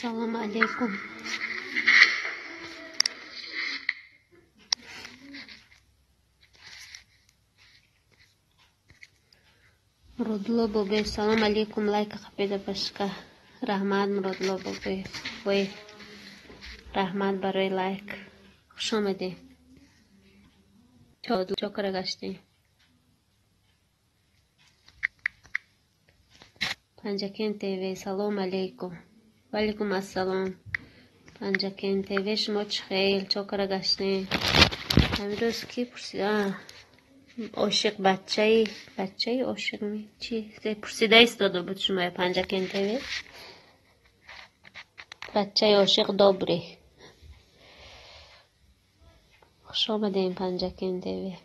السلام علیکم. مرادلو بابی سلام علیکم. لایک خفیده باشکه. رحمت مرادلو بابی وی رحمت برای لایک. خوش آمدی. چا کار گشتی؟ پنجکین تیوی سلام علیکم. و علیکم السلام. پنجکین تیوی شما چه خیل؟ چا کار گشتی؟ امروز کی پرسید؟ عاشق بچه عاشق می چی؟ پرسیده ایستاده بود شما پنجکین تیوی؟ بچه عاشق دابری. خوش آمدین پنجکین تیوی.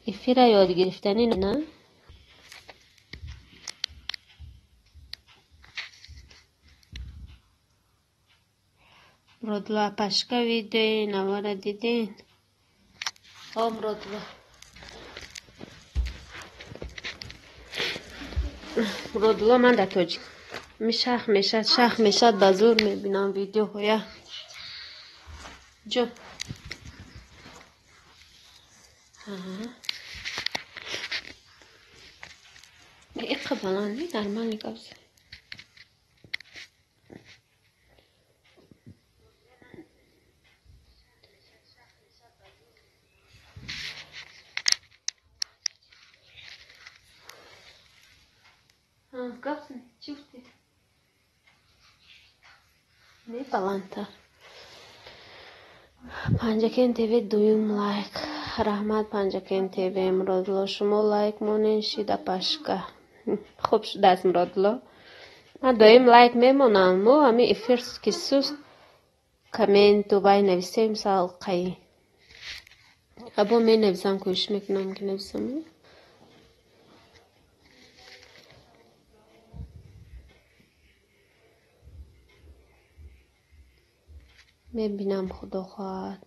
افیره یاد گرفتنی نه؟ مرادلو پشکه ویدیو نواره دیدین؟ مرادلو من در توجه شخ میشد بزرگ میبینم ویدیو های جو ایقا بلند در من نگوزه گفت چی بودی؟ نه بلندتر. پنجکین تیوی دویم لایک. رحمت پنجکین تیوی. مرادلو شما لایک مونین شیده پشکه. خوب شده است مرادلو. من دویم لایک میمونم. مو همی افرس کسوس کامنت و بای نویسیم سالقی. ابا می نویسم کوش میکنم که نویسم. میبینم خدا خواهد.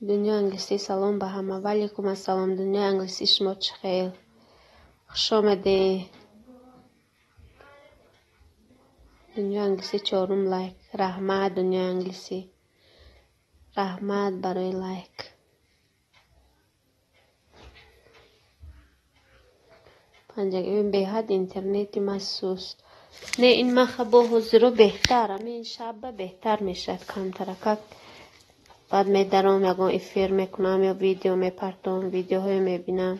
دنیا انگلیسی سلام به همه. وعلیکم السلام. دنیا انگلیسی شما چه خیل؟ خوش آمده. دنیا انگلیسی چهارم لایک. رحمت دنیا انگلیسی. رحمت برای لایک. پنجگیم به حد اینترنتی مسوس. نه این مخبا حضورو بهتره. این شب بهتر میشد کمترکت. بعد میدارم یکم افیر میکنم یا ویدیو میپرتم. ویدیوهای میبینم.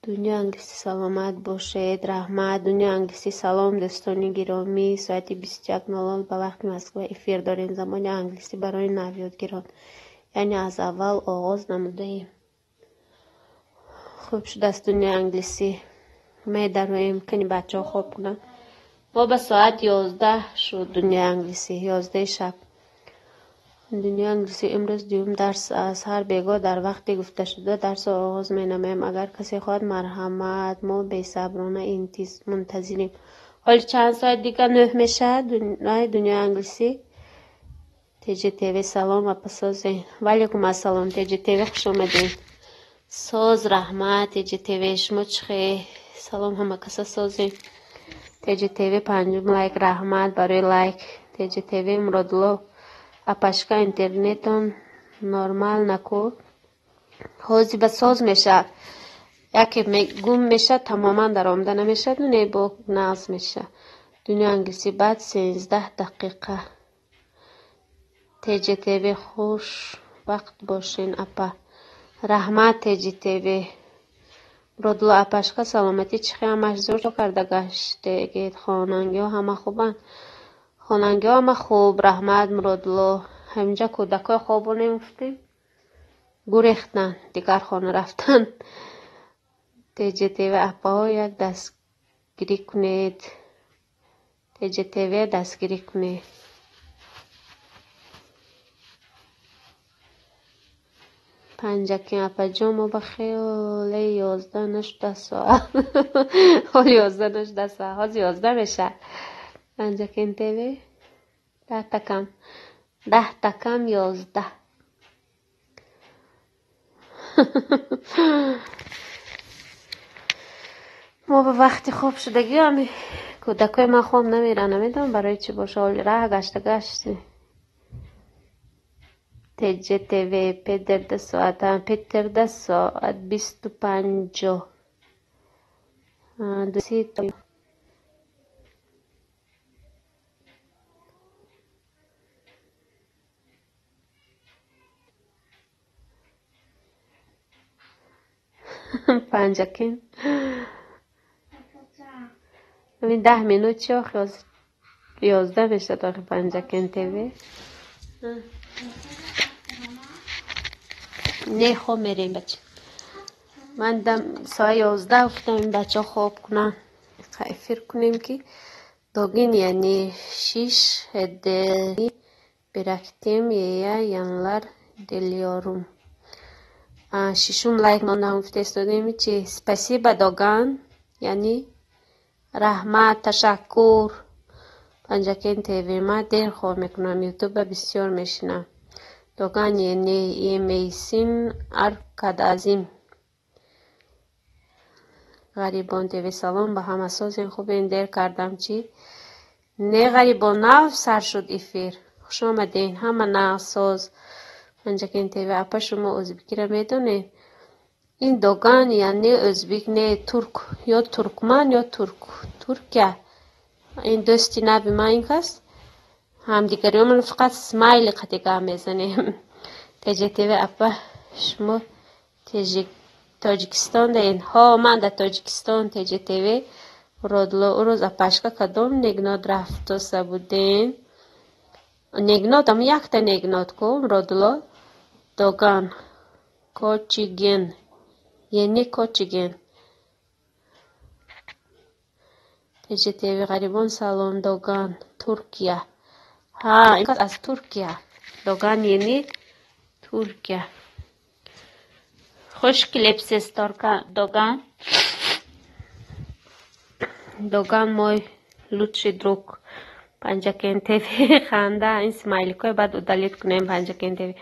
دنیا انگلیسی سلامت باشید. رحمت دنیا انگلیسی سلام دوستانی گرامی. ساعت 21:00 به وقت مسکو افیر داریم. زمان انگلیسی برای نویادگیران. یعنی از اول آغاز نموده ایم. خوب شده است دنیا انگلیسی. میداریم کنی بچه ها خوب کنن. ما به ساعت 11 شد دنیا انگلیسی. 11 شب. دنیا انگلیسی امروز دوم درس از هر بیگاه در وقتی گفته شده درس آغاز می نمیم. اگر کسی خواهد مرحمت. ما بی صبرانه منتظریم. حالا چند ساعت دیگه 9 میشه دنیا انگلیسی. تیجی تیوی سلام و پسازین. وعلیکم السلام. تیجی تیوی خوش آمدین. ساز رحمت. تیجی تیوی شما چخی؟ سلام همه کسا سازین. تیجی تیوی پنجم لایک. رحمت برای لایک. تیجی تیوی مرادلو اپشکا اینترنتون نرمال نکو. حوزی به ساز میشه. یکی گم میشه تماما در آمده نمیشه. نه با ناز میشه. دنیا انگلیسی بعد 13 دقیقه. تیجی تیوی خوش وقت باشین اپا. رحمت تیجی تیوی. مرادلو اپشکا سلامتی چخی همش زور تو کرده گشته گید. خاننگی ها همه خوبن. خاننگی ها همه خوب. رحمت مرادلو. همینجا کودکای خوابو نمیفتیم. گریختن دیگر خانه رفتن. تیجی تیوی اپا ها یک دستگیری کنید. تیجی تیوی دستگیری کنید. پنجکین اپا جامو بخیال 11 نشده ساعت. حال 11 نشده ساعت. حال 11 میشه. پنجکین تیوی 10 تا کم 11. ما به وقتی خواب شدگی هم کودکای من خواب نمیرن، نمیدونم برای چی باشه. حال راه گشتی تجه تیوی پیتر ده ساعت 25 دوسی تا پنجکین همین 10 مینوت چی آخه 11 میشه تا پنجکین تیوی. نه خواب میریم بچه. من دم ساعت 11 افتم این بچه خواب کنن. فکر کنیم که دوگین یعنی 6 هده برکتیم یا yanlar diliyorum. ششم لایک من فرستادیم چی спасибо دوگان یعنی رحمت تشکر. پنجکین تیوی ما دیر خواب میکنم، یوتیوب بسیار میشنم. دوگان یعنی یمیسین ارکادازیم. غریبان تیوی سلام به همه سازین خوب این دیر کردم چی نه غریبان نو سر شد ایفیر. خوش آمدین همه نه ساز. پنجکین تیوی اپا شما ازبیکی را میدونین. این دوگان یعنی ازبیک نه ترک یا ترکمن یا ترکیه. این دوستی نبی من این کس هم دیگری من فقط سمایل قطعه میزنیم. تجه تیوی اپا شما تاجیکستان دین ها من در تاجیکستان تجه تیوی رادلا او روز اپاشکا کدام نگناد رفت و سبودین نگناد هم یک تا نگناد کن رادلا دوگان کوچیگین یعنی کوچیگین. تجه تیوی غریبان سلام دوگان ترکیه. ها این کس از ترکیه. دوگان یعنی ترکیه. خوش کلیپسیز دوگان. دوگان موی لوچی دروک. پنجکین تیوی خنده این سمایلیکوی بعد ادالیت کنیم پنجکین تیوی.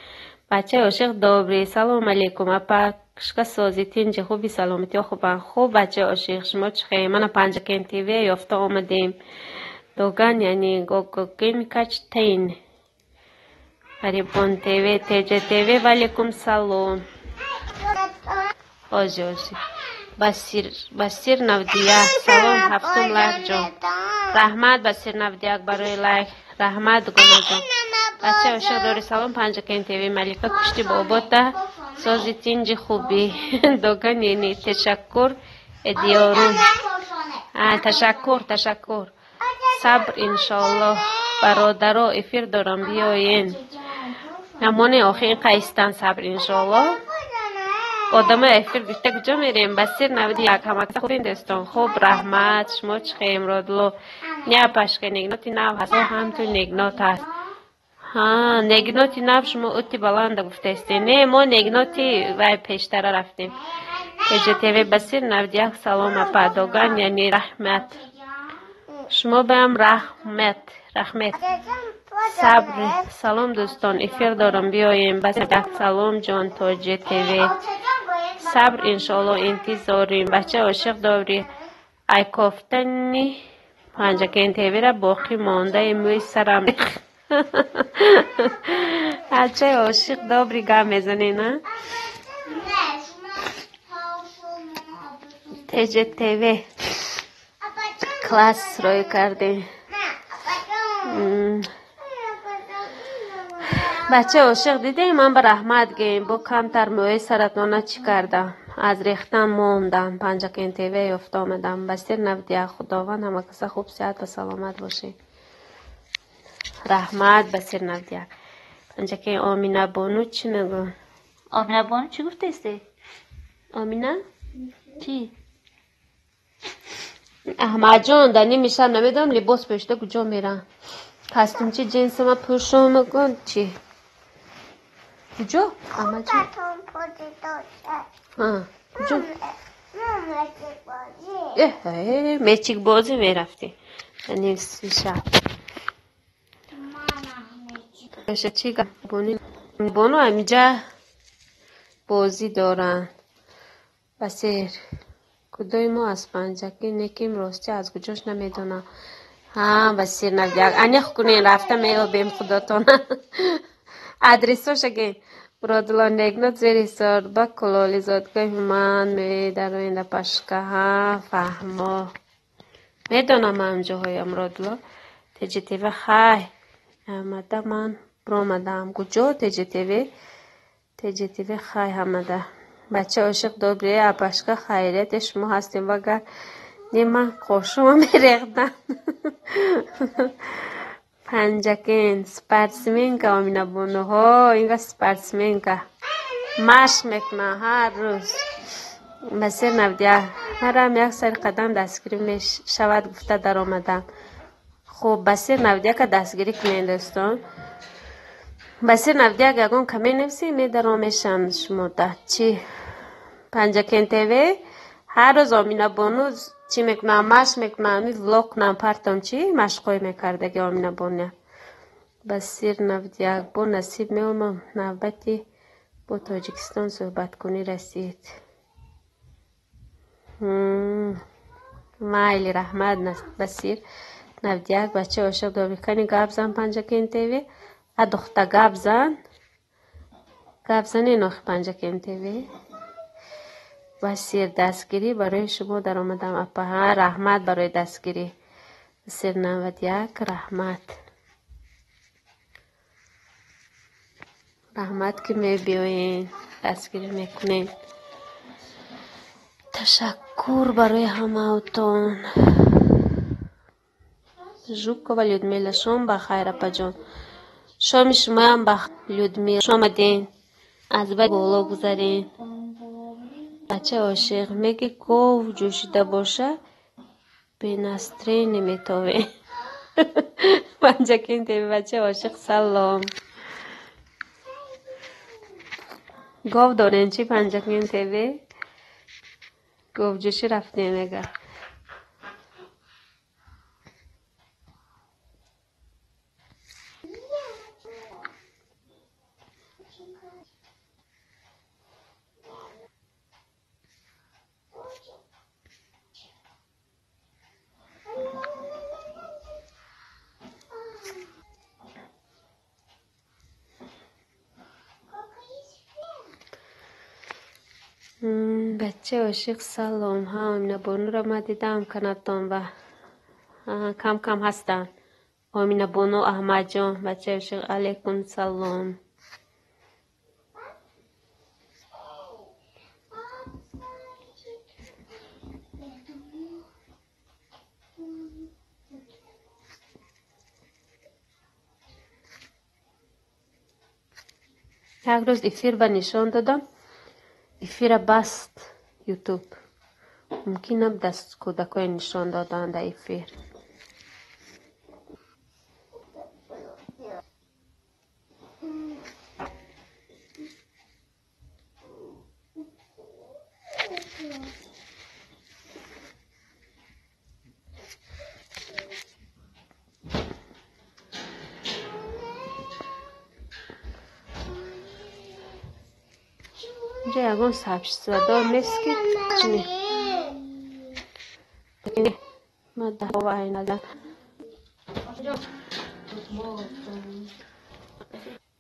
بچه عاشق دوبری سلام علیکم اپا کشکا سازیتین جه خوبی سلامتی و خوبان خوب. بچه عاشق شما چخیه من پنجکین تیوی یافته آمدیم. دوگان یعنی گوگوگین کچ تین. غریبان تیوی تجه تیوی ولیکم سلام. آجی بسیر نودیه سلام هفتم لایک جان. رحمت بسیر نودیه برای لایک. رحمت گناه جان. بچه عاشق دوری سلام پنجکین تیوی ملیکا کشتی باباتا سازی تینج خوبی. دوگان یعنی تشکر ادیارون. تشکر صبر انشالله. برادرها افیر دارم بیاین. همونه آخه قیستان صبر انشالله. آدم افیر بیشتر کجا میریم. بسیر نودی یک همه خوب این دستان خوب. رحمت شما چه امرادلو نیا پشکه نگناتی نو هست هم تو نگنات هست. ها نگناتی نو شما اوتی بلنده گفته استی. نه ما نگناتی وای پیشتر رفتیم. تجه تیوی بسیر نودی یک سلام اپا دوگان یعنی رحمت. شما بهم رحمت صبر. سلام دوستان افیر دارم بیایم. بس یک سلام جان تاجه تیوی. صبر انشالله انتظاریم. بچه عاشق داری ای کافتنی پنجکین تیوی را باقی مانده موی سرم. بچه عاشق داری گم میزنی نه. تجه تیوی کلاس روی کرده. بچه عاشق دیده من به رحمت گیم با کمتر موی سرطانه چی کردم از ریختم موندم. پنجکین تیوی افت آمدم. بسیر نودیه خداوند همه کسا خوب صحت و سلامت باشه. رحمت بسیر نودیه. پنجکین آمینه بانو چی نگو؟ آمینه بانو چی گفته استی؟ آمینه؟ چی؟ احمد جان دنی میشم نمیدونم لباس پشته کجا میرن. کاستوم چی جنس ما پوشم مگن چی؟ کجا؟ احمد جان؟ ها کجا؟ میچیک بازی میرفتی. دنی میشم. بشه چی گفت؟ بانو همینجا بازی دارن. بسیر کدای ما از پنجکی نکیم راستی از کجاش نمیدونم. ها بسیر نبیگ انیخ کنین رفتم ایو بیم خداتون. آدرسش اگه برادلان نگنات زیر سر با کلالی زادگاه من می در آینده پشکه ها فهما میدونم همجا هایم رادلا تیجی تیوی خای آمده من برامدم کجا تیجی تیوی خای آمده بچه عاشق دوباره اپشکه خیریت شما هستیم وگر نیمه خوشم میریختن. پنجکین سپرسمینکا آمینا بونو ها اینگه سپرسمینکا مشق میکنه هر روز. بسیر نبدیه هرم یک سری قدم دستگیری میشود گفته در آمدم. خب بسیر نبدیه که دستگیری کنین دوستان. بسیر نبدیه که اگون کمی نفسی می در آمیشم شما ده چی پنجکین تیوی هر روز آمینا بونو چی میکنم مشق میکنم ولاگ کنم پرتم چی مشقای میکرده که آمینا بونه. بسیر نفت یک با نصیب میامم نوبتی با تاجیکستان صحبت کنی رسید. مایلی رحمت بسیر نفت یک بچه عاشق دامیکنی گاب زن پنجکین تیوی دختر گاب زن نخ پنجکین تیوی. بسیر دستگیری برای شما در آمدم اپا ها رحمت برای دستگیری. بسیر نفت یک رحمت که می بیاین دستگیری میکنین. تشکر برای همه اوتون. ژوبکا و لودمیلا شام بخیر اپا جان. شام شما هم بخیر لودمیلا شما دین از باید بالا گذارین. بچه عاشق میگه گوه جوشیده باشه به نستری نمیتاوه. پنجکین تیوی بچه عاشق سلام. گاو دارین چی پنجکین تیوی؟ گاو جوشی رفتیم میگه. بچه عاشق سلام ها آمینا بانو را ما دیدم کناتون و کم کم هستن. آمینا بانو احمد جان بچه عاشق علیکم سلام. یک روز افیر به نشان دادم افیر بست یوتیوب ممکنه دست کودکای نشان دادن در افیر. اینجا یکون سبش صدا نیست که چنی ما ده و این دن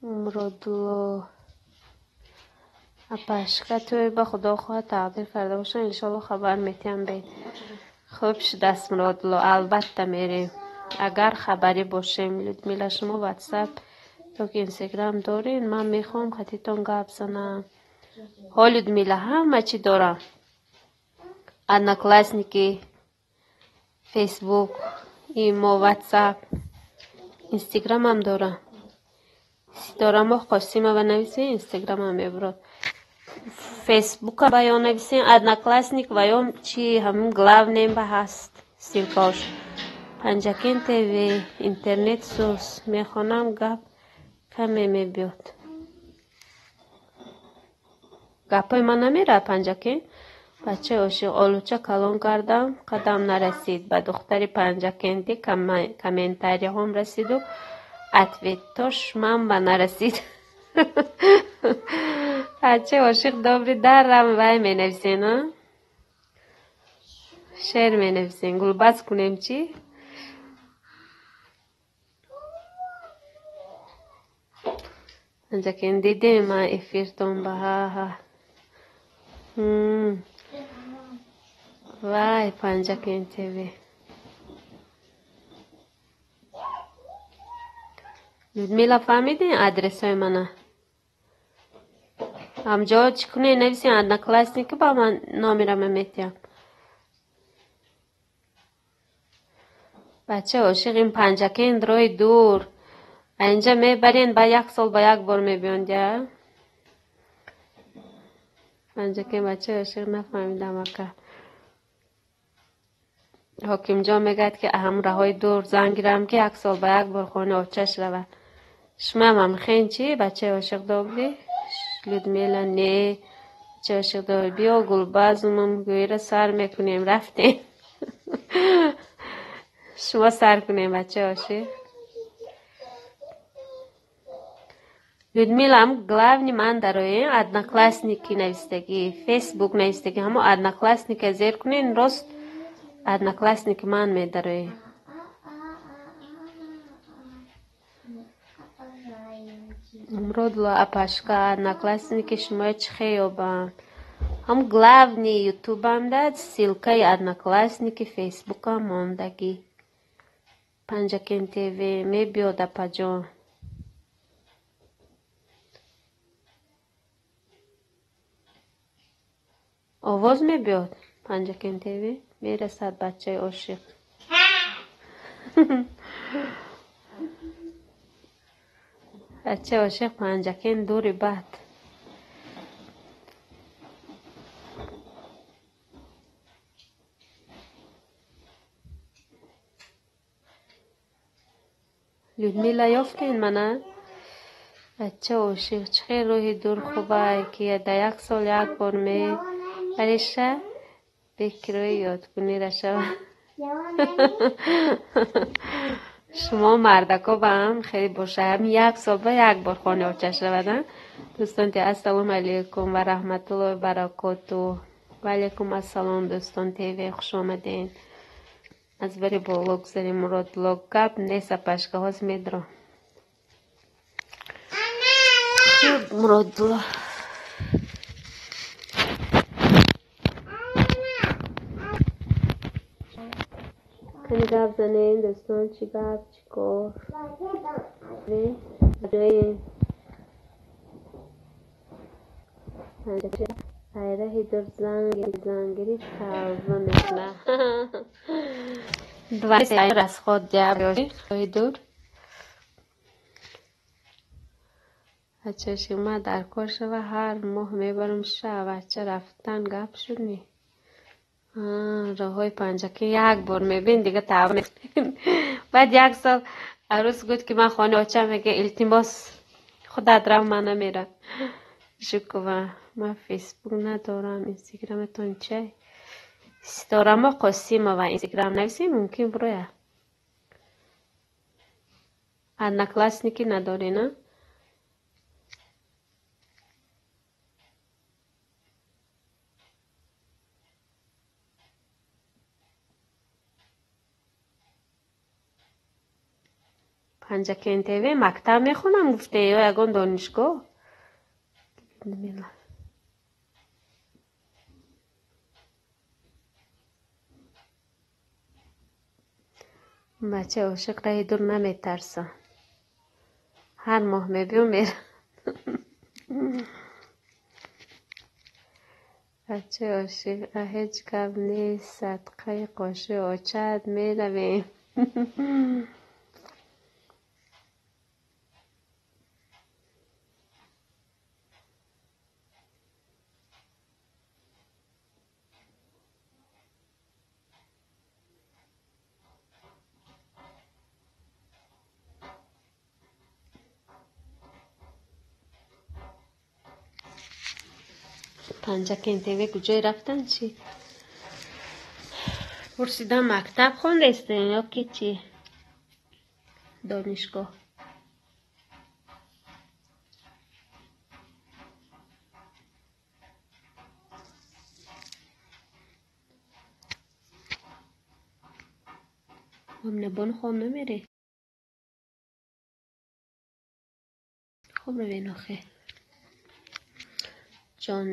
مرادو اپشکه توی با خدا خواهد تعبیر کرده باشن انشالله خبر میتیم بید. خوب شد دست مرادلو البته میریم اگر خبری باشیم. لودمیلا شما واتساپ تو که اینستاگرام دارین من میخوام خطیتون گپ زنم. ها لودمیلا همه چی دارم одноклассники فیسبوک ایمو واتساپ اینستاگرام هم دارم. دارم با خواستیم و نویسیم اینستاگرام هم میبرد فیسبوک با یا نویسیم одноклассник و یا چی همین گلاو نیم به هست سیلکاش. پنجکین تیوی اینترنت سوس میخوانم گپ کمی میبیاد. گپای من نمیره پنجکین. بچه عاشق آلوچه کلان کردم قدم نرسید به دختری پنجکین دی کمنتاری هم رسید و اتویتاش من به نرسید. بچه عاشق دابری در رم وای می نویسین ها، شعر می نویسین. گلباز کنیم چی؟ انجا که دیدیم ما افیرتون با ها وای پنجا که این تیوی لودمیلا فهمیدین ادرس های منه همجا چکنه نویسین ادنا کلاسی که با من نامیرم میتیم. بچه عاشق این پنجاکه این روی دور اینجا میبرین با یک سال با یک بار میبیند. پنجاکه بچه عاشق نفهمیدم اکا حکیم جا میگد که اهم رهای دور زنگیرم که یک سال با یک بار خونه آچش رود. شما هم خیلی چی بچه عاشق دابری؟ لودمیلا نه بچه عاشق دابری بیا گلبازم گویره سر میکنیم رفتیم. شما سر کنیم بچه عاشق. Людмила هم главный من داره одноклассники نویستگی فیسبوک نویستگی همو одноклассники زیر کنین راست одноклассники من میداره. امرودلا اپاشکا одноклассники شما چخیو با هم главный یوتیوب هم داد سیلکای одноклассники فیسبوک هم موندگی پنجاکین تیوی می بیاده پجا آواز می بیاد پنجاکین تیوی می رسد بچه عاشق. بچه عاشق پنجاکین دوری بعد لودمیلا یافتین منه بچه عاشق چه روحی دور خوبه که در یک سال یک بار می بریشه بکروی یاد کنی رشه. شما مردکا با هم خیلی باشه هم یک سال با یک بار خانه آچش رو دوستان تی السلام علیکم و رحمت الله و برکاتو. و علیکم السلام دوستان تیوی خوش آمدین. از بری بالا گذاریم مراد لوگ گب نیسا پشکه هاز میدرم مراد لوگ کنی گب زنین دوستان چی گب چی کار ایره هیدر زنگیری تازه میکنه دوانی سیر از خود جبری هیدر بچه شما در کار شوه هر ماه میبرم شو بچه رفتن گپ شد نی راهای پنجاکه یک بار میبین دیگه تعب بعد یک سال عروس گفت که من خانه آچه میگه التماس خودت رو من نمیرم شکوه من فیسبوک ندارم اینستاگرام تون چه دارم و قسیم و اینستاگرام نویسی ممکن برویه одноклассники نداری نه پنجاکین تیوی مکتب میخونم گفته یا یگان دانشگاه بچه عاشق رای دور نمیترسه هر ماه میبیم میره. بچه عاشق هیچ کم نیست صدقه قاشه آچد میرویم. پنجاکین تیوی کجای رفتن چی؟ پرسیدم مکتب خونده استین یا که چی؟ دانشگاه بون خواب نمیری؟ خوب ببین آخه.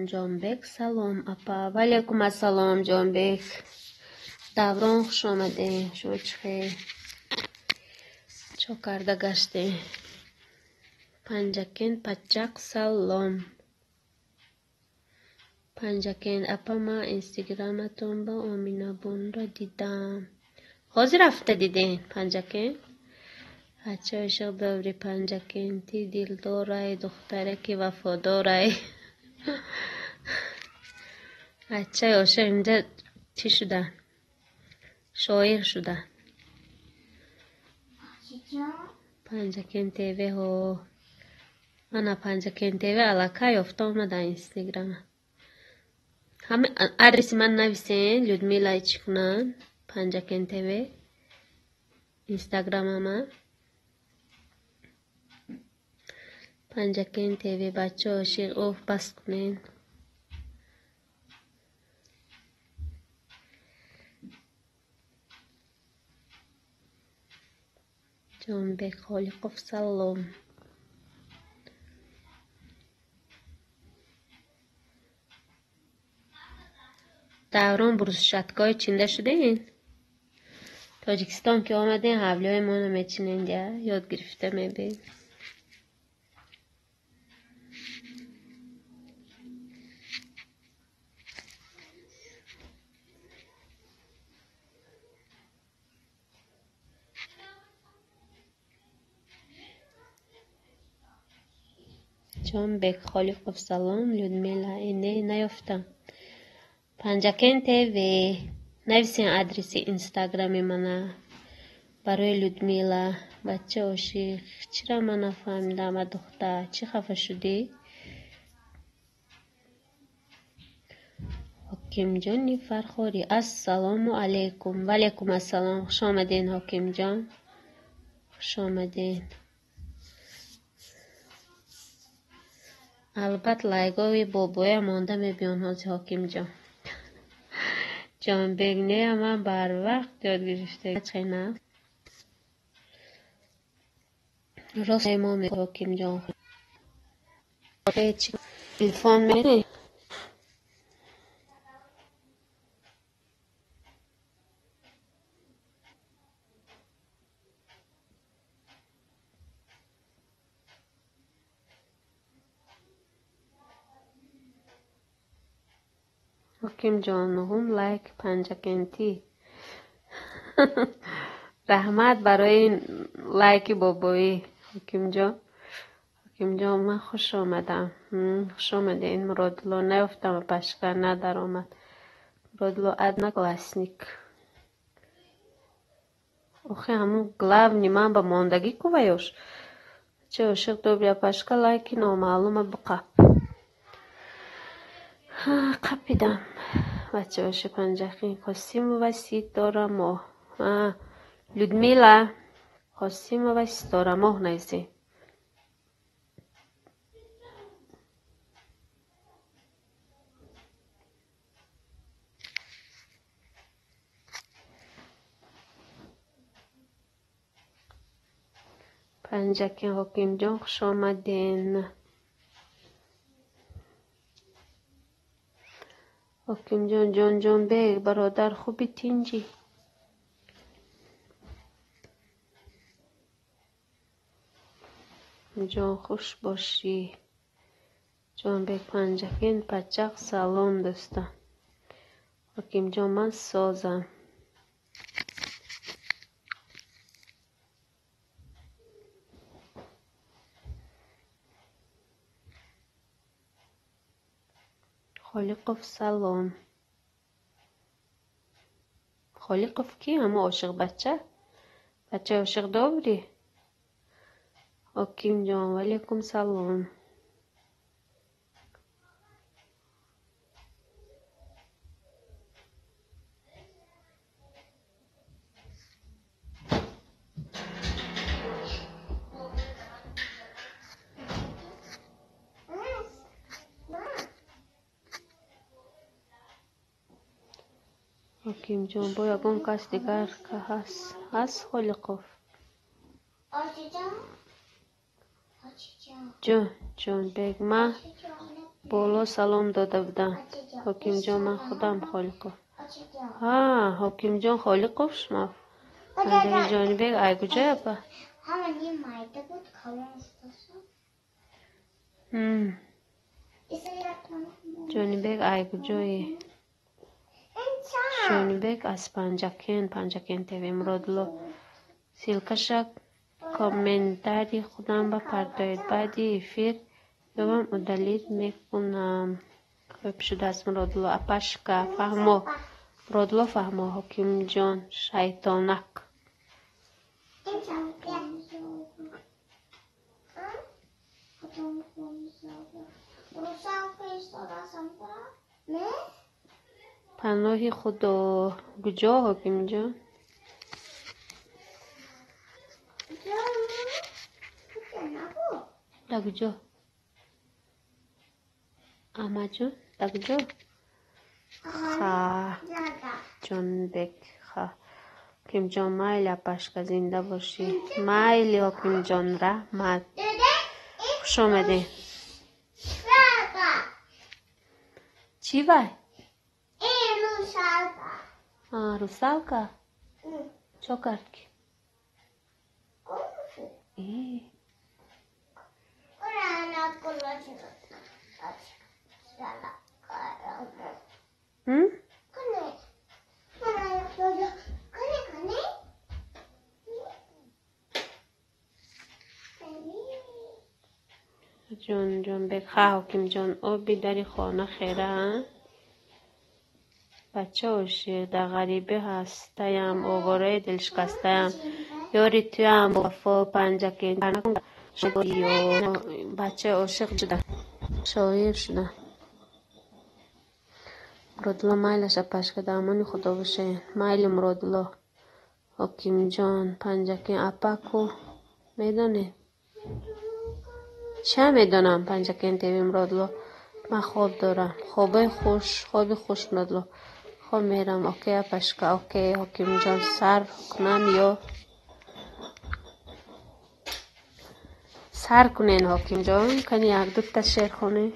جانبک سلام اپا. وعلیکم السلام جانبک. دوران خوش آمدین. شما چخیر؟ چو کرده گشتین؟ پنجکین پچک سلام. پنجکین اپا ما اینستاگرامتون با آمینا بون را دیدم. خوزی رفته دیدین پنجکین؟ بچه عشق دوری پنجکین تی دل دارای دختره که وفادارای. بچه عاشق اینجا چی شدن؟ شاعر شدن. پنجکین تیوی ها. من پنجکین تیوی علاقه یافته اومده اینستاگرام. همه ادرس من نویسین لودمیلا چکنن پنجکین تیوی اینستاگرام ما. پنجکین تیوی بچه عاشق اوف بس کنین. جانبک خالقوف سلام. دوران بروز شتگاه چینده شده این؟ تاجیکستان که آمده حبلای ما نمیچینه اینجا یاد گرفته میبین. جانبک خالقوف سلام. لودمیلا اینه نیافتم. پنجکین تیوی نویسین ادرس اینستاگرامی منه برای لودمیلا. بچه عاشق چرا من نفهمیدم دختر چی خفه شدی؟ حکیم جان فرخوری السلام علیکم. وعلیکم السلام. خوش آمدین حکیم جان. خوش آمدین. البته لایگاوی بابای مانده میبین حاجی حکیم جان. جانبک نه من بر وقت یاد گرفته چه نه راست ما می حکیم جان. چی تلفن میری؟ حکیم جان هم لایک پنجکینتی. رحمت برای این لایک بابایی حکیم جان. حکیم جان من خوش آمدم. خوش آمده. این مرادلو نیفتم پشکر ندار آمد. مرادلو ادنا کلاسنیک. اوخی همون گلاو نیمان با ماندگی کویوش. چه عاشق دوباره پشکر لایکی نامعلومه بقب. قپیدم. بچه عاشق پنجکین خواستیم و وسیط دارم و لودمیلا خواستیم و وسیط دارم و نیزی. پنجکین حکیم جان خوش آمدین. حکیم جان جانبک برادر خوبی تینجی. جان خوش باشی. جانبک پنجکین پچق سلام دوستان. حکیم جان من سازم. خالقوف سلام. خالقوف کی؟ همه عاشق بچه عاشق دوبری. حکیم جان وعلیکم سلام. حکیم جان با یگان کس دیگر که هست خالقوف جان بیگ من بالا سلام داده بودم حکیم جان من خودم خالقوف حکیم جان خالقوف شما پنجه جانی بیگ ای کجای اپا جانی بیگ ای کجایی جانی بیگ از پنجکین تیوی مرادلو سیلکشک کامنتاری خودم با پرداید بعدی افیر یوم ادالید میکنم خوب شده از مرادلو اپاشکا فهمو مرادلو فهمو حکیم جان شیطانک پناهی خدا کجا حکیم جان دا کجا اما جان دا کجا جان بک حکیم جان مایل اپاشکا زنده باشی مایل حکیم جان رحمت خوش آمده چی وای روسالکا چو کرد کی جان بخواه حکیم جان آبی داری خانه خیره بچه هاشی در غریبه هستیم آواره دلشکستیم یاری توی هم با وفا پنجکین برنکن بچه عاشق شدن شاعر شدن مرادالله مایلش پشک دامانی خدا باشه مایل مرادالله حکیم جان پنجکین اپاکو میدانه چه میدانم پنجکین تیوی مرادالله من خواب دارم خواب خوش مرادالله خواب میرم اوکی اپشکا اوکی حکیم جان سر کنم یا سر کنین حکیم جان کنی یک دوتا شعر خونه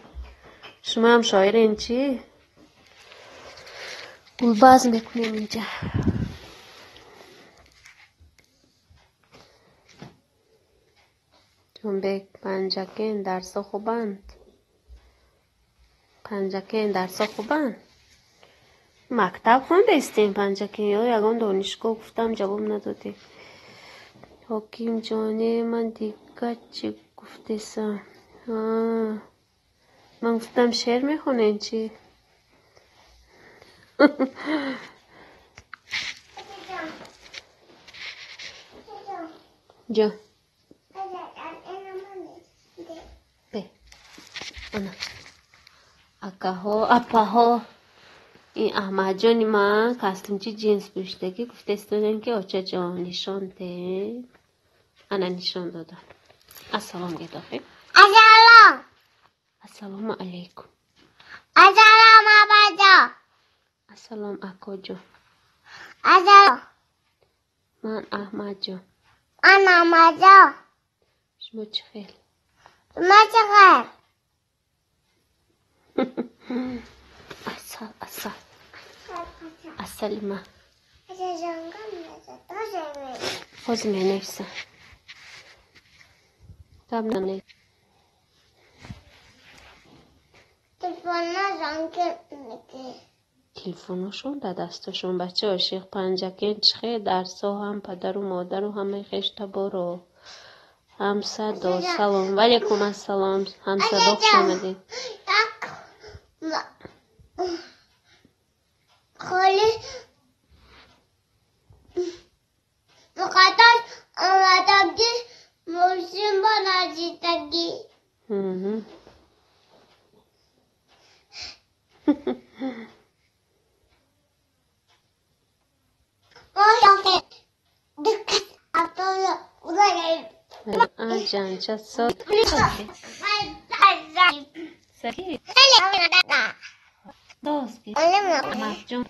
شما هم شاعر این چی؟ گلباز میکنیم اینجا جون بیگ پنجکین درسا خوبند مکتب خونده استیم پنجکین یا یگان دانشگاه گفتم جواب نداده حکیم جانه من دیگه چی گفته سم من گفتم شعر میخونه این چی جا به انا اپا ها این احمد جانی من کستم چی جنس پوشتگی گفته استودن که آچه جان نشان ده انا نشان دادم السلام گدافه السلام علیکم السلام اکا جان من احمد جان شما چه خیل اصل ما خوز می نفسه تاب نمی تلفنشون در دستشون بچه عاشق پنجکین چخه درسا هم پدر و مادر و همه خشت بارو هم صدا سلام ولیکم السلام هم صدا خوش آمدید خالی مقدس آمدگی موسیم با نزیدگی جان چه صوت سکی دوست کی جان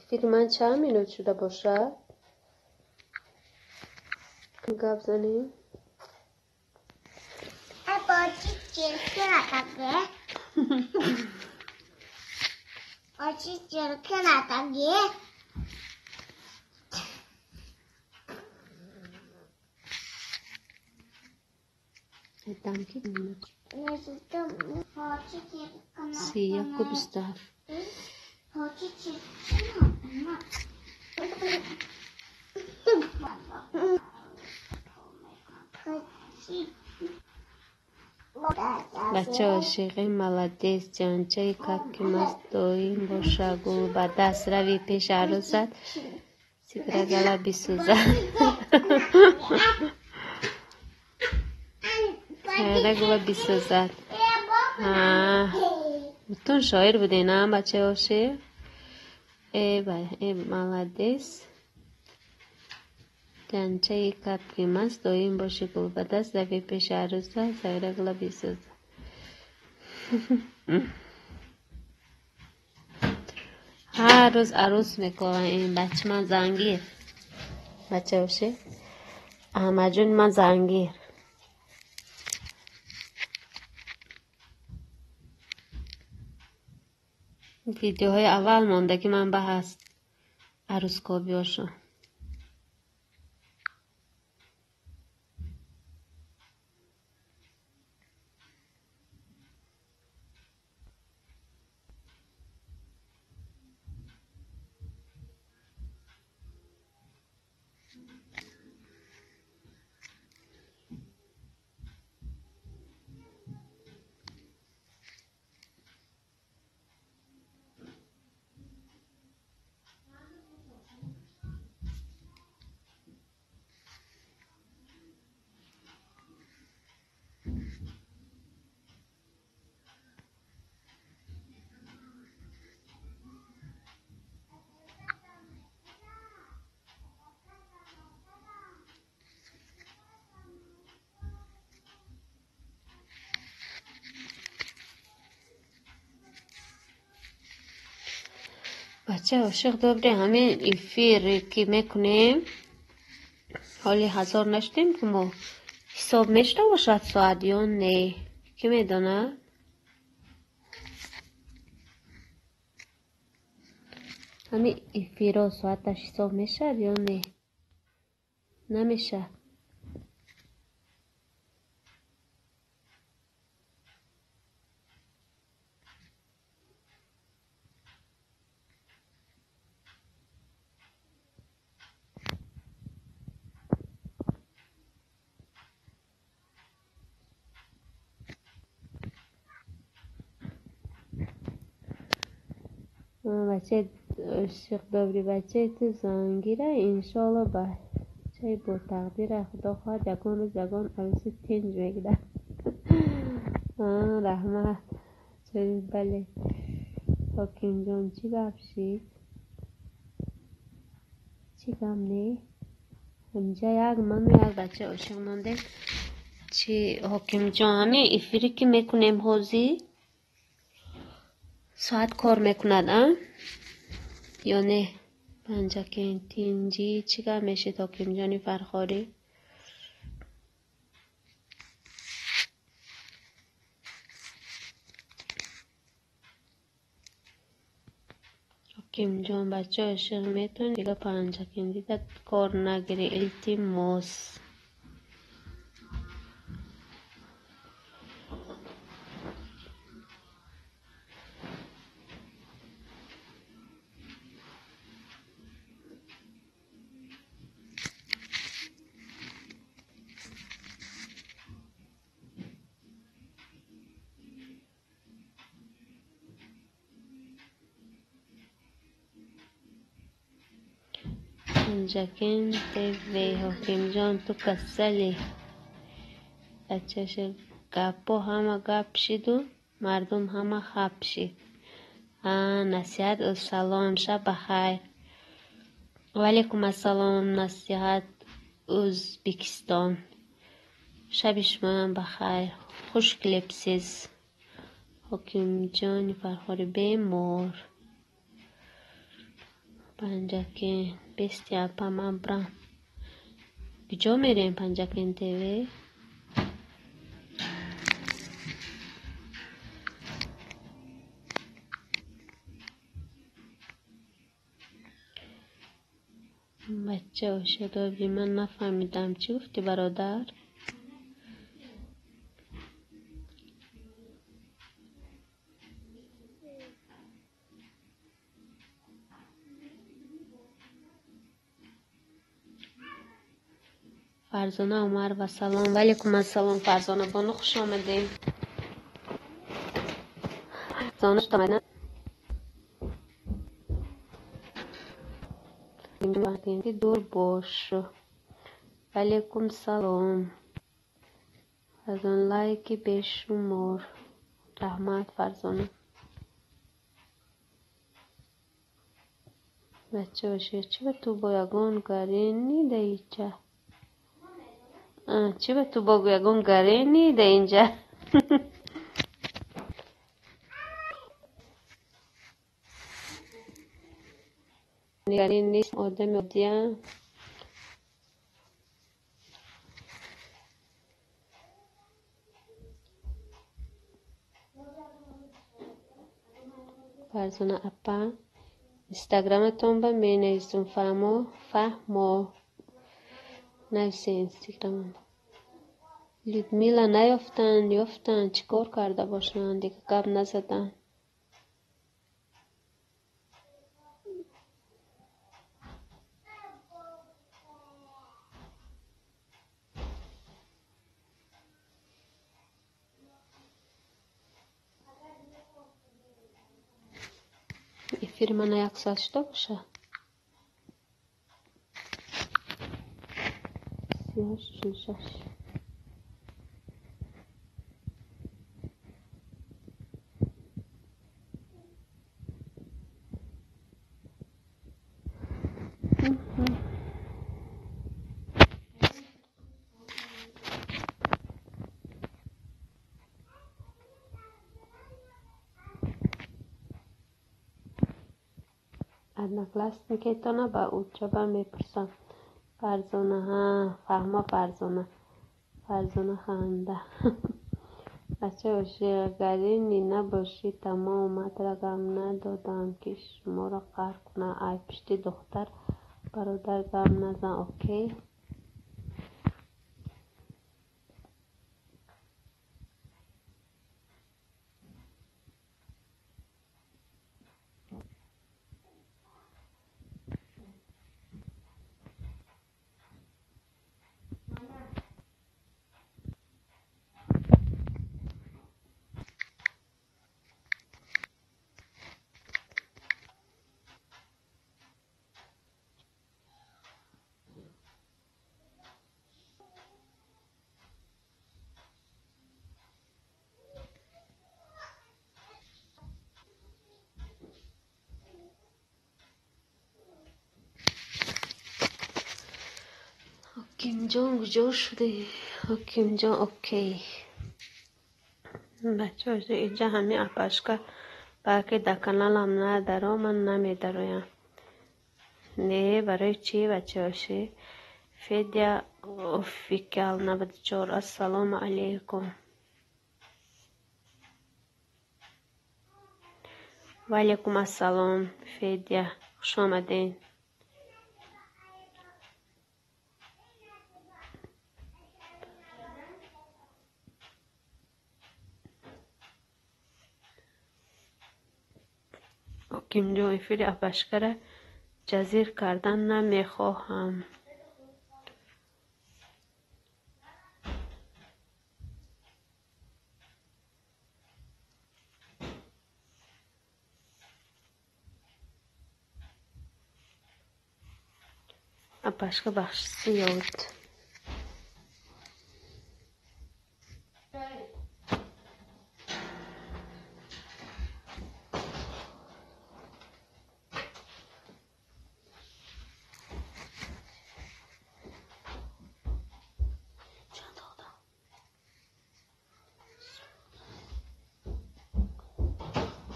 فیلم من چند مینوت شده باشه؟ گپ زنیم؟ Apochi chirkinatage. Apochi chirkinatage. Danke. Necesito apochi chirkinatage. Sí, Jakob ist da. Apochi chirkinatage. بچه عاشقی ملدیس جانچه که مست دویم باشه گل با دست روی پیش عروست سیگره گلا بیسوزد سیگره گلا بیسوزد بتون شاعر بودی نه بچه عاشق ای ملدیس جانچه که مست دویم باشه گل با دست روی پیش عروست سیگره گلا بیسوزد هر روز عروس میکنه این بچه من زنگیر بچه باشه احمد جون من زنگیر ویدیوهای اول مونده که من بحث عروس کابیاشو بچه عاشق دوباره همین ایفیر که میکنیم حالی 1000 نشدیم که ما حساب میشته باشد ساعت یا نه که میدونه همین ایفیر ساعتش حساب میشه یا نه نمیشه بچه عاشق دوباره بچه تو زنگیره انشالله بچه با تقدیر خدا خواهد یکان روز یکان عروسی تنج میگیره رحمت چه بله حاکم جان چی گپ شید چی گم نه اینجا یک من و یک بچه عاشق مانده چی حاکم جان همه افیری که میکنیم حوزی ساعت کار میکند یا نه پنجه که این تینجی چیکار میشه تا حاکم جانی فرخاری حاکم جان بچه عاشق میتون دیگه پنجه که دیگه کار نگیری التماس پنجکین تیوی حکیم جان تو کسلی بچه‌ش گپا همه گپ شید و مردم همه خپ شید. نصیحت و سلام، شب بخیر. وعلیکم السلام. نصیحت ازبکستان، شب شما بخیر. خوش کلیپسیز. حکیم جان فرخار بیمار پنجکین بیستی اپا من برم. کجا میریم پنجکین تیوی؟ بچه و شدابی من نفهمیدم چی گفتی برادر؟ فرزانه عمر و سلام. وعلیکم السلام فرزانه بانو، خوش آمدین. فرزانه شتامدن دور باش. وعلیکم سلام. فرزانه لایکی بشمار. رحمت فرزانه. بچه باشه چی به تو با یگان گرینی ده اینجا؟ چی به تو با یگان گرینی ده اینجا؟ گرین نیست، آدم عادیه. فرزانه اپا اینستاگرامتون با می نویسون. فهمو نویسه اینستاگرام. لیدمیلا یافتن چیکار کرده باشن دیگه گپ نزدن. افیر من یک ساعت شده باشه. 38 ادنا کلاس میکیتونه با اوچه میپرسم. فرزانه فهمه فرزانه خنده. بچه باشه گرینی نباشی تمام را گم ندادم که شما را قهر کنه. ای پشتی دختر برادر گم نزن. اوکی حکیم جان کجا شده؟ حکیم جان اوکی. بچه باشه اینجا همه اپاشکا باقی در کانال هم ندارم، من نمیدارم. نه برای چی بچه باشه؟ فدیا اوفیکال 94. السلام علیکم. و علیکم السلام فدیا، خوش آمدین. حکیم جان فیل اپشکره جزیر کردن نمیخواهم. başka bakışısı yoktu.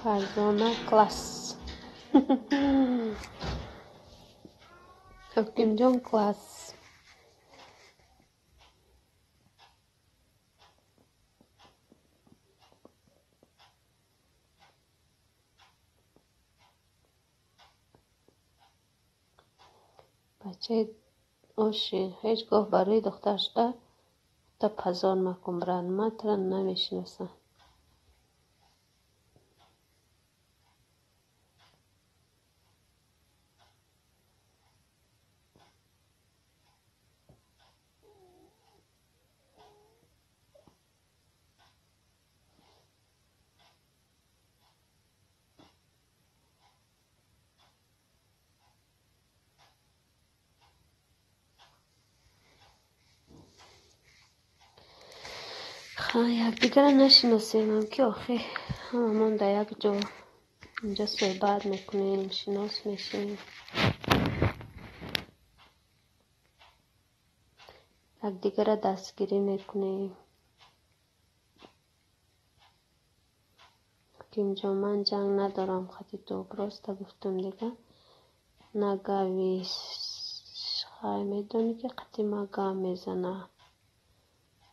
Farzana class. Hakimjon class. بچه اوشی هیچگاه برای دخترش تا پزان مکن برن ما ترن نمیشناسن. یک دیگر نشناسیم هم که آخه هممون در یک جا اینجا صحبت میکنیم شناس میشیم یک دیگر دستگیری میکنیم. که اینجا من جنگ ندارم خطی تو براسته گفتم دیگه نگوی خواهی میدونی که قطعی مگه میزنه.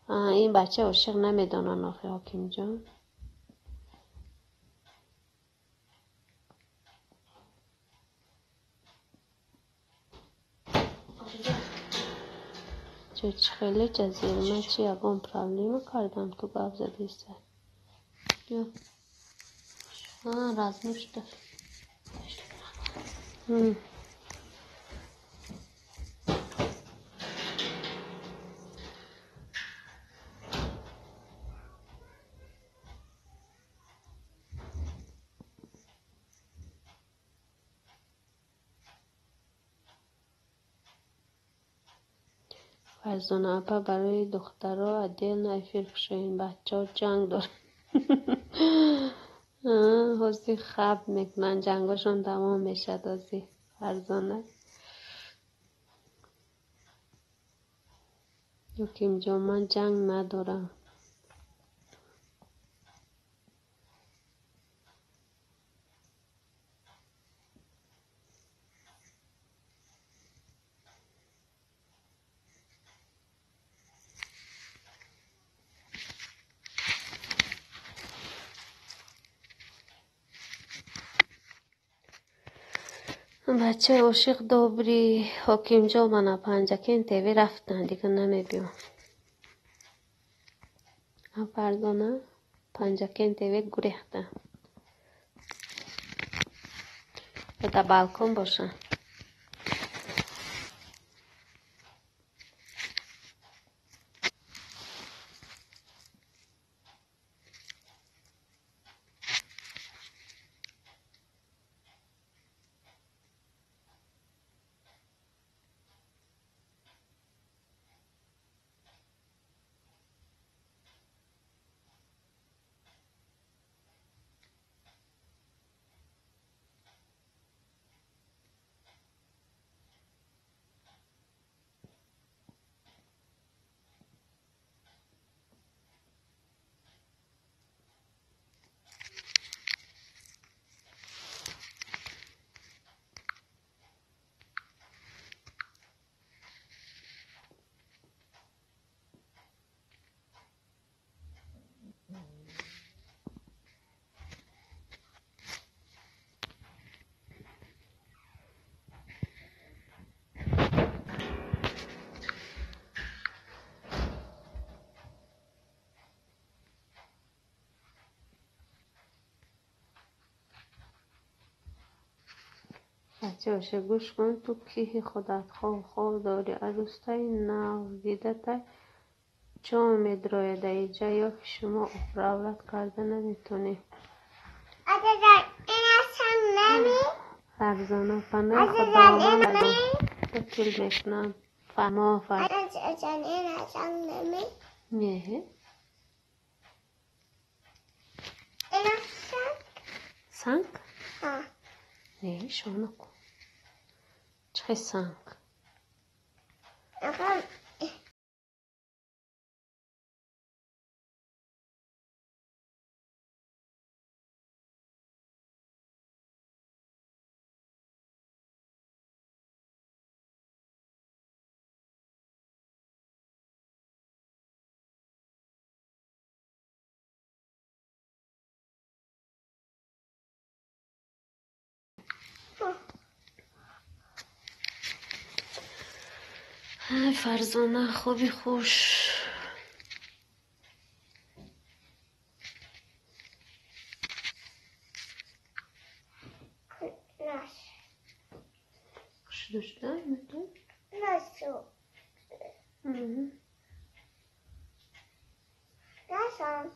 این بچه عاشق نمیدانن آخه حاکم جان. چه خیلی جزیره من چی یکم پرابلیم کردم تو گفت زدیسته یا رازمشته فرزانه اپا برای دخترها عدیل نفیر این بچه ها جنگ دارن. حوزی خب میکنن جنگاشون تمام میشه دازی فرزانه. یکیم جا من جنگ ندارم. بچه عاشق دوبری حکیم جا من پنجکین تیوی رفتن دیگه نمیبیم. فرزانه پنجکین تیوی گریختن در بالکن باشن. بچه باشه گوش کن تو کیه خودت خواه داری عروستای نو دیده تا چه امید روی در اینجا یا که شما اپراولت کرده نمیتونی. این اصلا نمی فرزانه پناه خداوند طول میکنم فما فرد این اصلا نمی نه این اصلا سنگ ها نه شانو کن چه سنگ اقام های فرزانه خوبی خوش نش خوش داشتن میتون نشو نشانک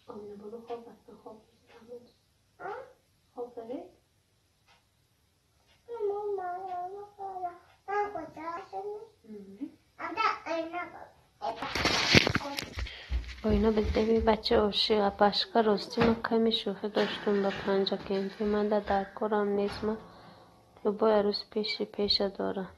آمنه برو خواب بستن خواب ها خواب داری؟ ماما من کجا شدی اینا بده بچه عاشق پشکا راستی من کمی شوخی داشتم با پنجا کنتی من در کارم نیست من تو با عروس پیش دارم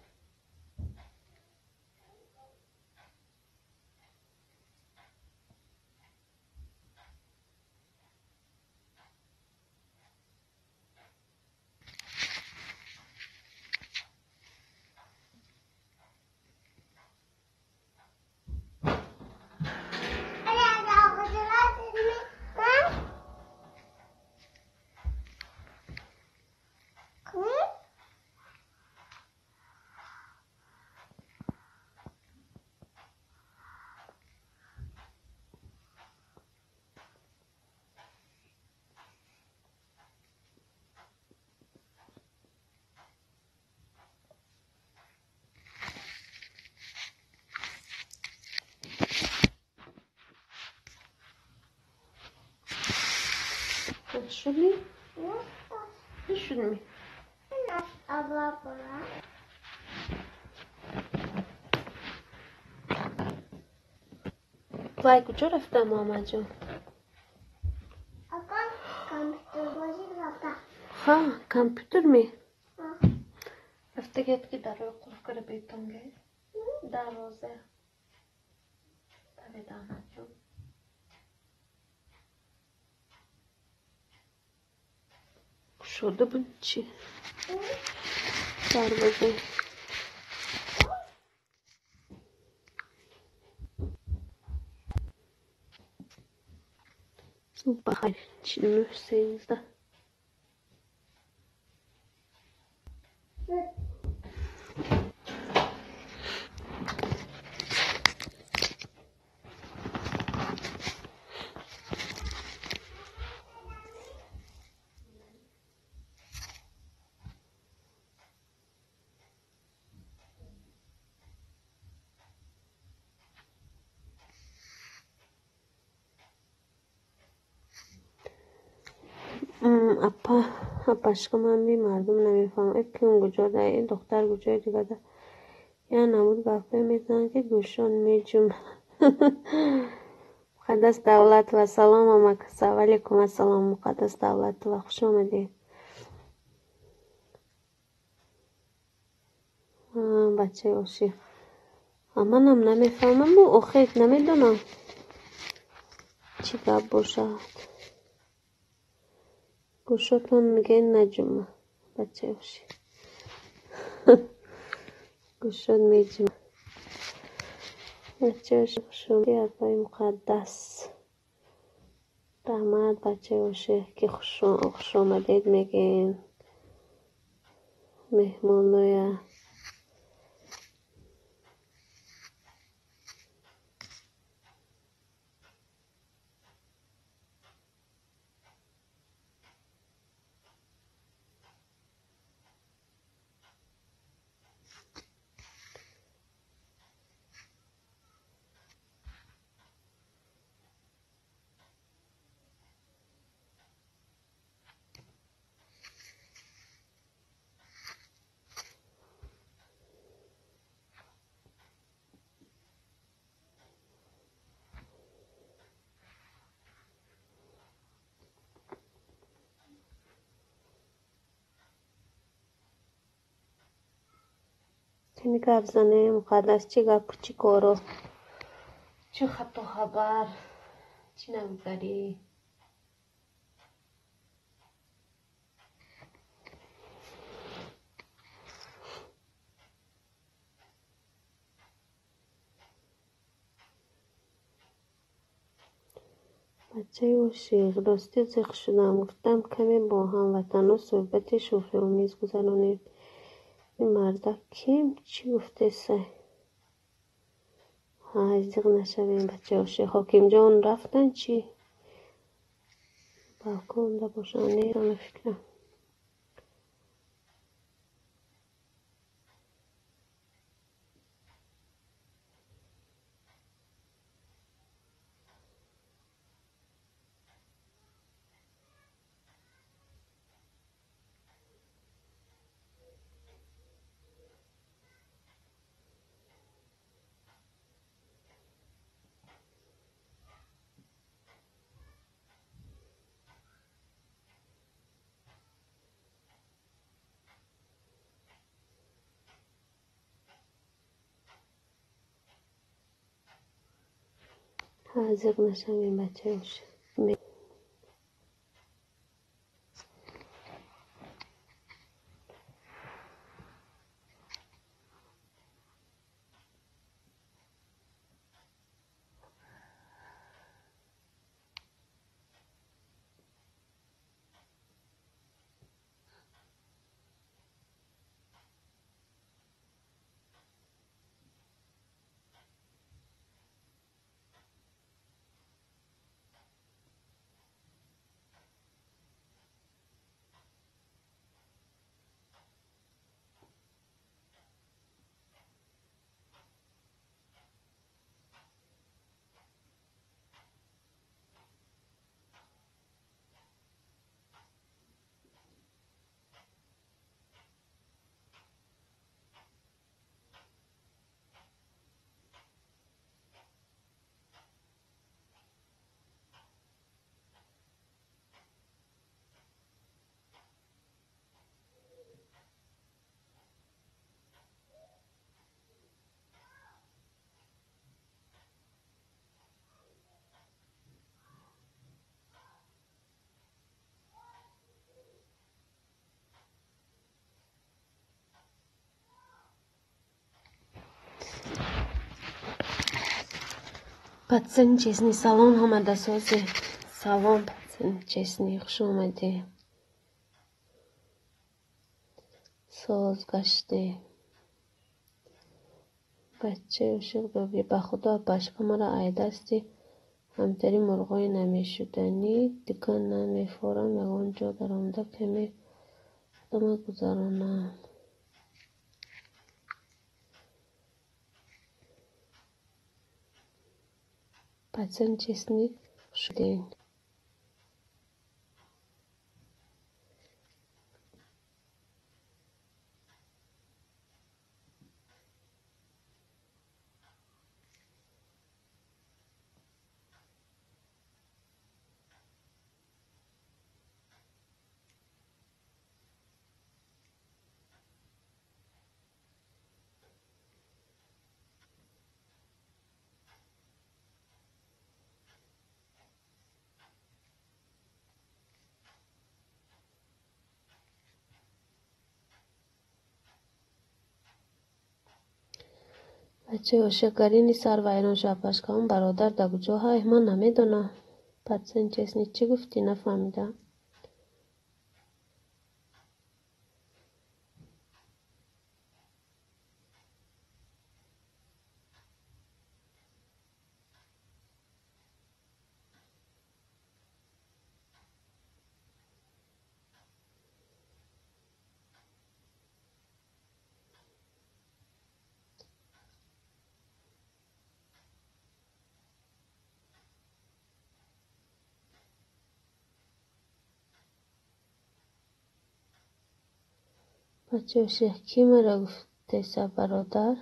شدی؟ شدی؟ وای کجا رفته ماما جان؟ ها کامپیوتر می رفته گفت که در رو قرف کرده بیتونگه دروازه دوید آمد جان شده بود چی؟ دروازه صبح بخیر 49 اپاش که من بی مردم نمیفهم اپی اون کجا ده این دختر کجای دیگه ده یا نمود گفته میزنن که گوشان میجوم مقدس دولت و سلام و مکسه علیکم السلام مقدس دولت و خوش آمدید بچه عاشق منم نمیفهمم و اخیت نمیدونم چی گپ باشد گوشتون میگه نجوم بچه عاشق گوشت میجوم بچه عاشق شما اربای مقدس رحمت بچه عاشق که خوش آمدید میگین مهمانای کنی گپ زنه مقدس چی گپ چی کارو چی خط و خبر چی نمیگری. بچه و شیخ راستی زخ شدم گفتم کمی با هم وطن صحبت شوخی و میز گذرانید. این مرده کیم چی گفته سه های زیغ نشویم بچه و شیخ. حاکم جان رفتن چی بالکن دا باشن نیرم فکرم. های زیغ نشویم بچه و شیخ. پتسن چیزنی سلام آمده سازی. سلام پتسن چیزنی خوش آمده. ساز گشته بچه عاشق بابی به خدا پشق مرا ایدستی همتری مرغای نمیشدنی دکان نمیفورم یگان جا در آمده کمی دم گذرانم. پتسن چیزنی شدین. بچه عاشقگرینی سر و ایران شپش که اون برادر در کجا های من نمیدونم. پتسن چیزنی چی گفتی نفهمیدم. بچه عاشق کی مرا گفته سر برادر.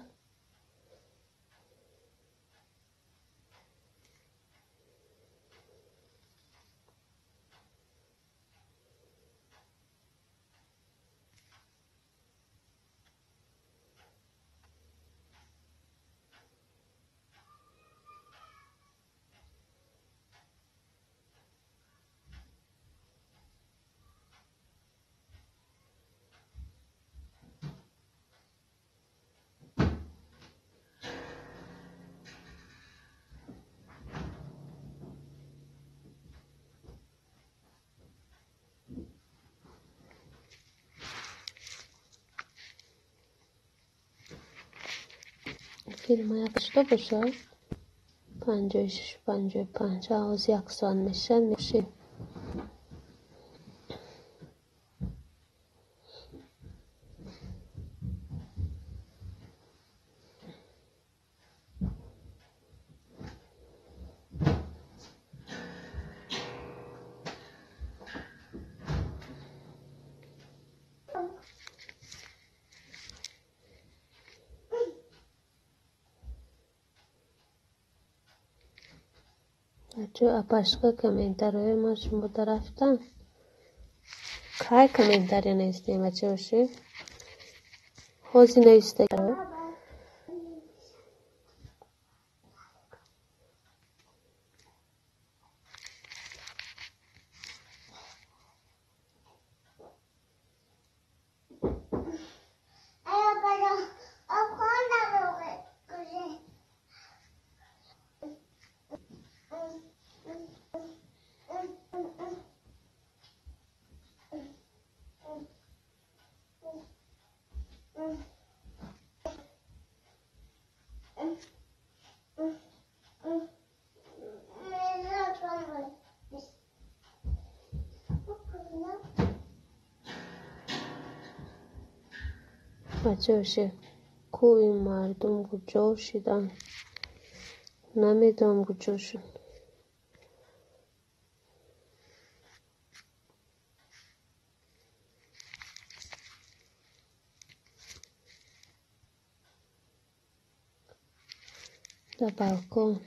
فیلم یکشتا باشد 56 55 از 1 سال میشه بچه اپاشقا کامنترهای ما شما در رفتن که کامنتری نیستیم بچه باشه خوزی نیسته بچه باشه کوی مردم کجا شدن نمیدونم کجا شد در بالکن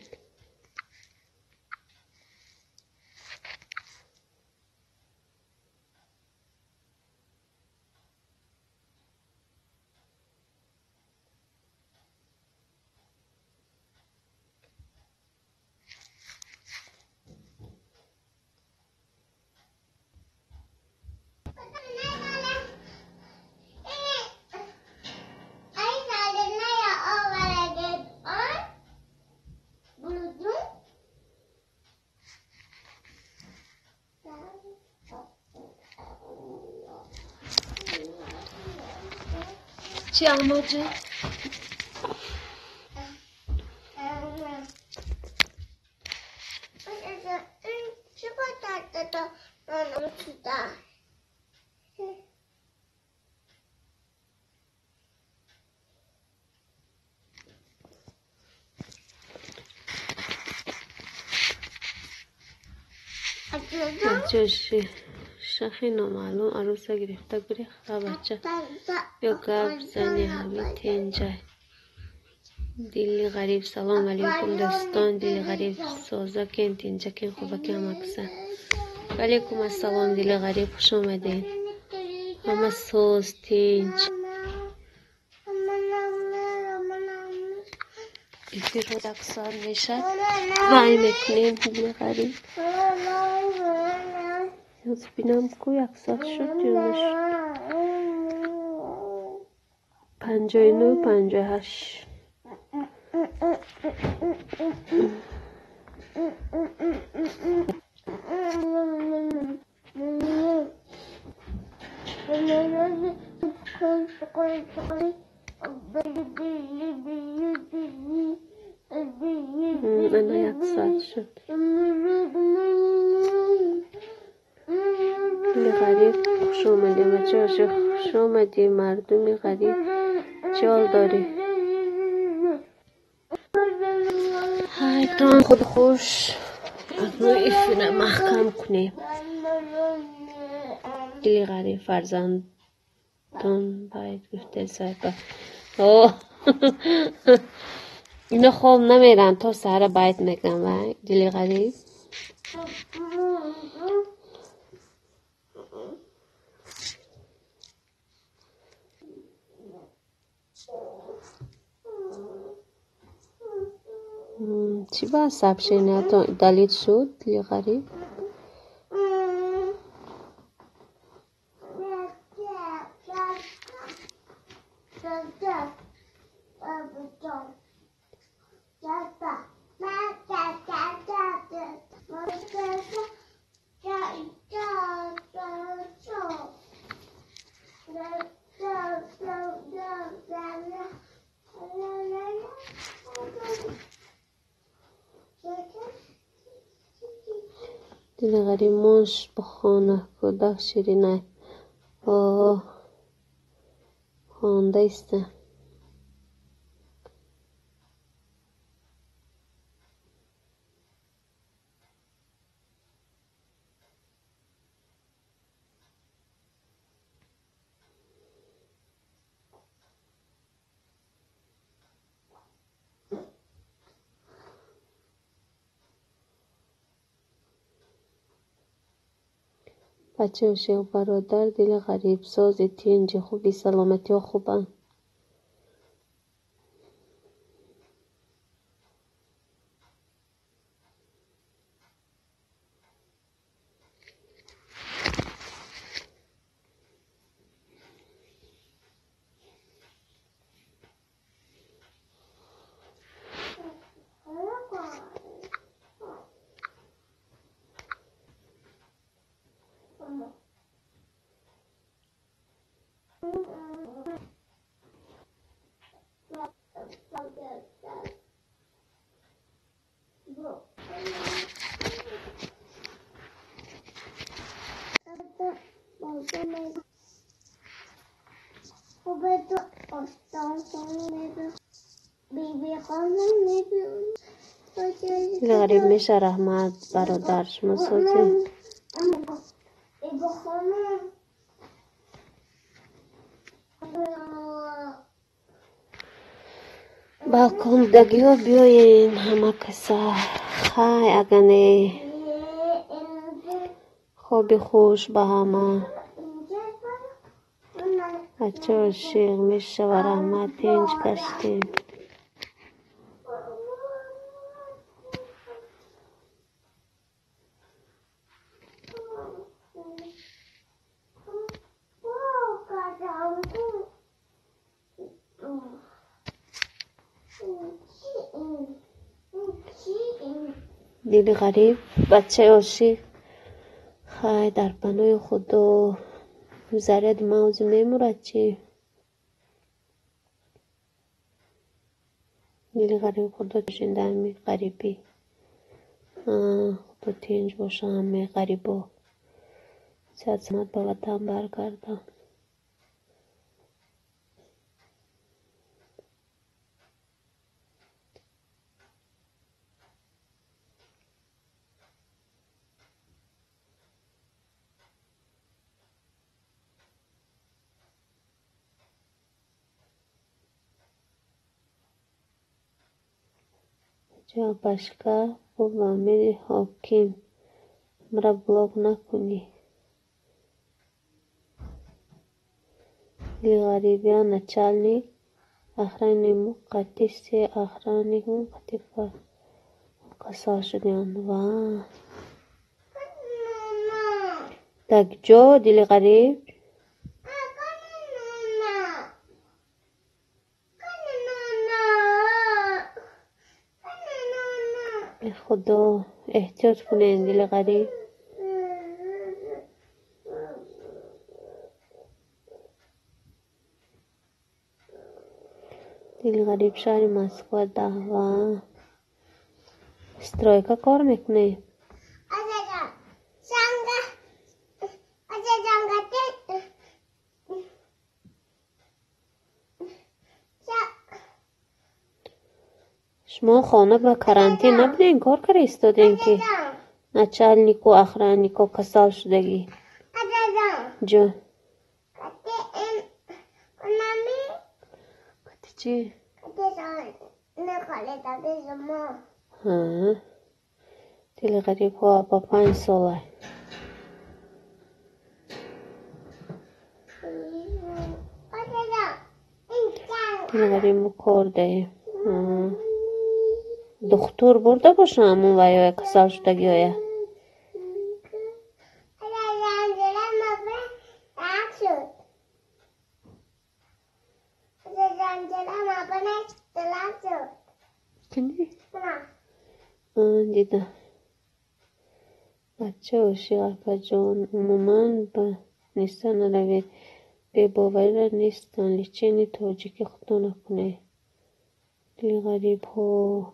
چی آماجه؟ بچه شخی نامعلوم عروسه گرفته گریخته بچه یا گب زنی همین تینجای دیلی غریب سلام علیکم دوستان دیلی غریب سازا کن تینجا کن خوبه که هم اکسن علیکم السلام دیلی غریب خوش آمدین همه ساز تینج ایفی رو یک سال میشه وای میکنیم دیلی غریب از بینم کو یک سال شد یا نشد 59 58 انا یک سال شد غریب خوش اومدی بچه خوش اومدی مردم غریب جال داری هایتان خود خوش از نوع ایفونه محکم کنیم دلی غریب فرزندان باید گفته سایپا اوه اینا خواب نمیرن تا سهر باید میگن و دلی غریب چی با سب شینه تا دلیت شد دلی غریب دل غریب ماش بخانه کودک شیرینه خوانده است. بچه و شیخ برادر دل غریب ساز تینج خوبی سلامتی و خوبن. دل غریب میشه رحمت برادرش مسازه. با کندگی ها بیاین همه کسا خای اگنه خواب خوش به همه. بچه و شیخ میشه و رحمت اینج کشتیم. دل غریب بچه عاشق خای در پناه خدا زرد موز میمورد چی. دل غریب خدا جنده همی غریبی خدا تینج باشه همه غریبا صحت سلامت به وطن برگردن. جا بشکه خوب امیر حاکم مرا بلاک نکنی. دل غریبیان نچلنی اخرانی مو قطیستی اخرانی هم قطیفه قصا شدیان و تک جا دل غریب خدا احتیاط کنین دل غریب. دل غریب شهر مسکو 10 و استرایکا کار میکنه. شما خانه به کرانتین نبودین کار کار ایستادین که نچلنیکو اخرانیکو کسال شدگی جو کتی چی؟ دل غریب ها با 5 ساله دل غریب مکار ده دختر برده باشه همون ویای کسال شدگی های کنی؟ دیده بچه و شیعه جان عموما به نیستن روید به باوری را نیستن لیچینی تاجیکی خدا نکنه. دل غریب ها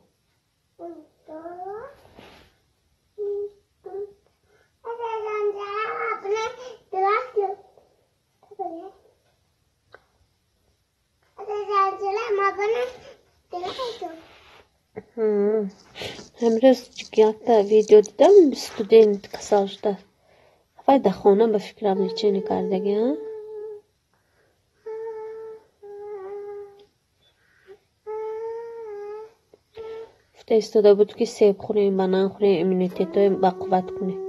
امروز یک ویدیو دیدم استودنت کساشته فقط در خانه به فکرم چی نکردگی ها افته استوده بود که سیب خوریم بنان خوریم امینیتیت های بقوت کنیم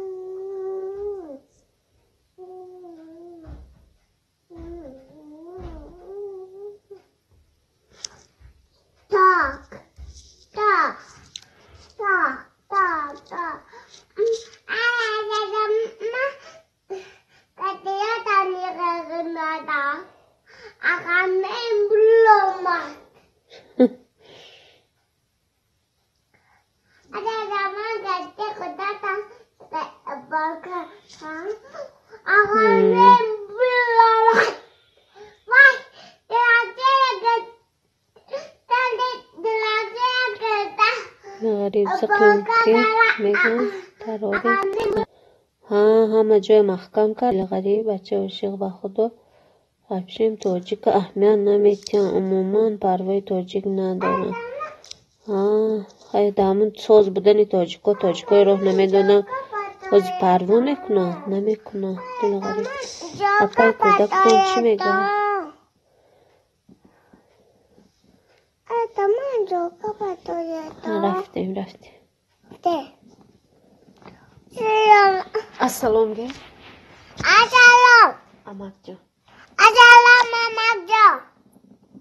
غریب سقیم که میگن تراری همه جای محکم کرد غریب بچه عاشق به خدا افشیم تاجیک اهمیت نمیتین عموما پروای تاجیک ندارن خیلی دامون ساز بودن تاجیکای راه نمیدونن بازی پروا میکنن نمیکنن دل غریب اپای کودک کن چی میگن رفتیم السلام گه امک جان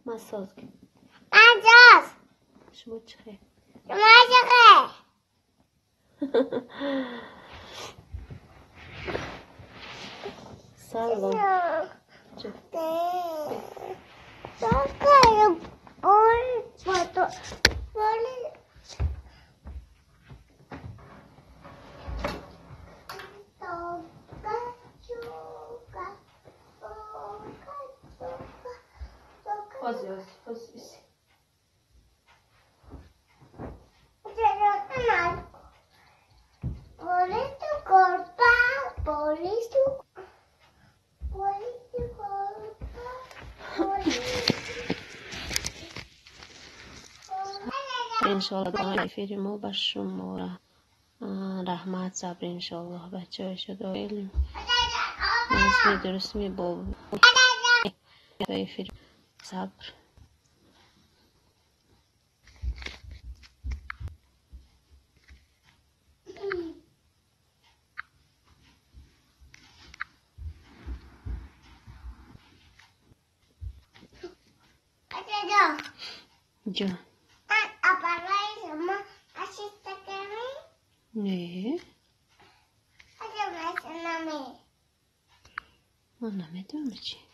مساز گه شما چه خیلی سلام انشالله دعای فیرمو بر شما رحمت صبر انشالله بچه های شده علم نظمی درست می با دعای فیرم صبر جان نه من نمیدونم چی